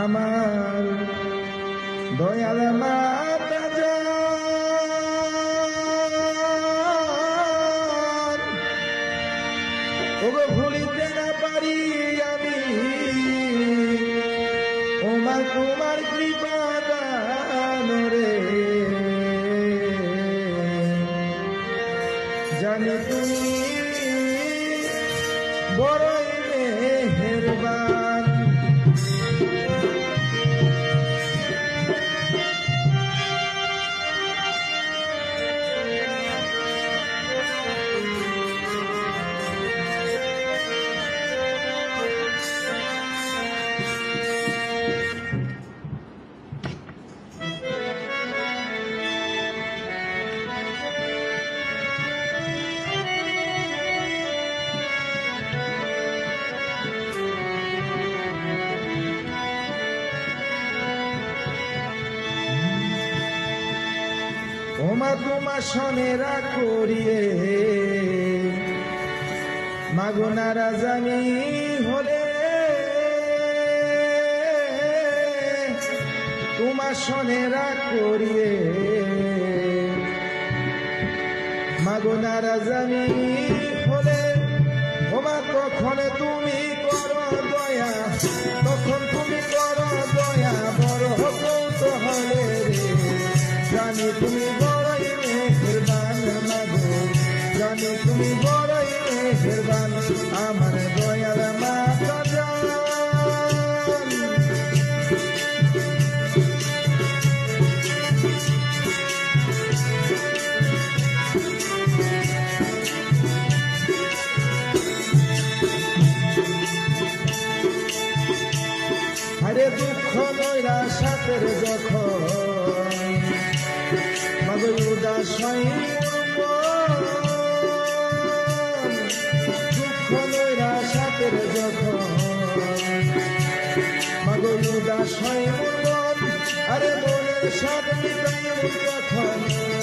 আমার দয়াল মাতা জান, ওগো ভুলিতে না পারি আমি ওমা তোমার কৃপা দান রে। জানি তুমি বড়ই মেহেরবান। ওমা তোমার সনেরা করিয়ে মাগো নারাজ আমি হলে, তোমার সনেরা করিয়ে মাগো নারাজ আমি হলে, ওমা তখন তুমি করো দয়া, তখন তুমি করো দয়া বড় কৌতূহলে রে। জানি তুমি বড়ই মেহেরবান মাগো, জানি তুমি বড়ই মেহেরবান আমার দয়াল মাতা জান। আরে দুঃখ নৈরাশাতের যখন মাগো উদাস হয় দুঃখ নৈরাশাতের যখন মাগো উদাস হয় মন, আরে মনের সাথ মিটাইব তখন,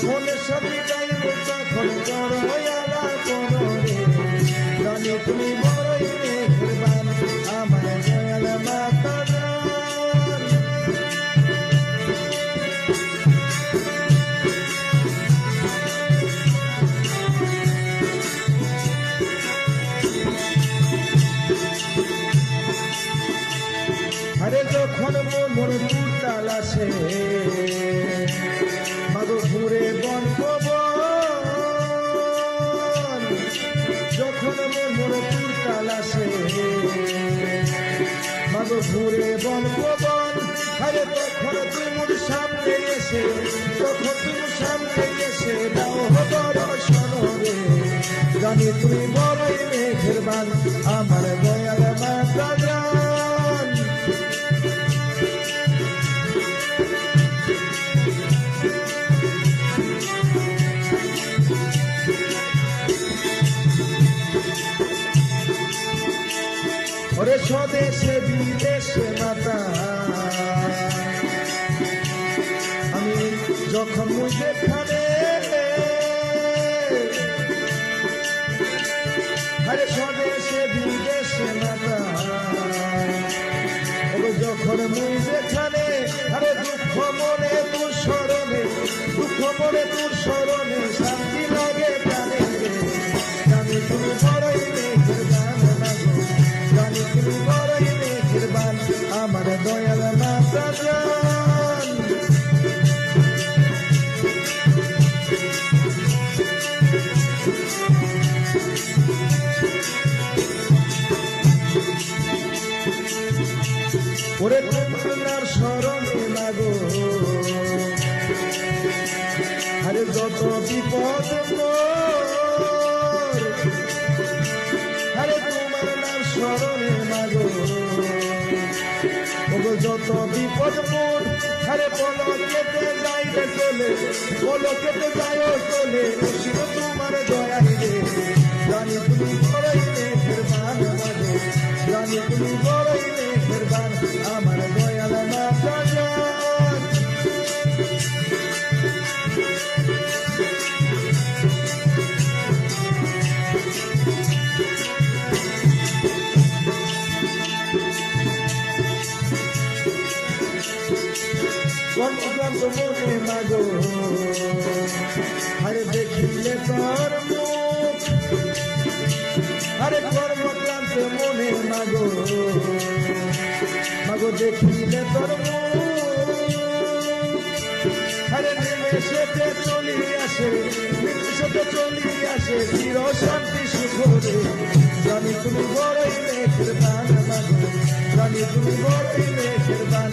মনের সাথ মিটাইব তখন করয়ালা কররে। জানি তুমি বড়ই মেহেরবান আমার দয়াল মাতা জান। আরে যখন মোর তুরতাল আসে মাগো ঘুরে বন পবন, যখন মোর তুরতাল আসে মাগো ঘুরে বন পবন, আরে তখন তুমুর সামনে এসে, তখন তুমুর সামনে এসে দাও দর্শন রে। জানি তুমি বড়ই মেহেরবান আমার দয়াল মাতা জান। ওরে স্বদেশে বিদেশে মাতা আমি যখন যেখানে, আরে স্বদেশে বিদেশে মাতা ওরে যখন যেখানে, আরে দুঃখ মনে তোর স্মরণে, দুঃখ মনে তোর স্মরণে শান্তি লাগে প্রাণে। জানি তুমি বড়ই মেহেরবান মাগো, জানি তুমি বড়ই মেহেরবান আমার দয়াল মাতা জান। ওরে তোমার স্মরণে মাগো, আরে যত বিপদ মোর, আরে তোমার নাম স্মরণে মাগো, ওগো যত বিপদ মোর, আরে পলকেতে যাইবে চলে, পলকেতে যায় চলে, শিব তোমার দয়াই রে। জানি তুমি বড়ই জানি তুমি বড়ই মেহেরবান আমার দয়াল মাতা জান। কর্মক্লান্ত মনে মাগো আরে দেখিলে তোর মুখ, আরে কর্মক্লান্ত মনে মাগো মাগো দেখিলে তোর মুখ, আরে নিমেষেতে চলি আসে নিমেষেতে চলি আসে চির শান্তি সুখ রে। জানি তুমি বড়ই মেহেরবান মাগো, জানি তুমি বড়ই মেহেরবান।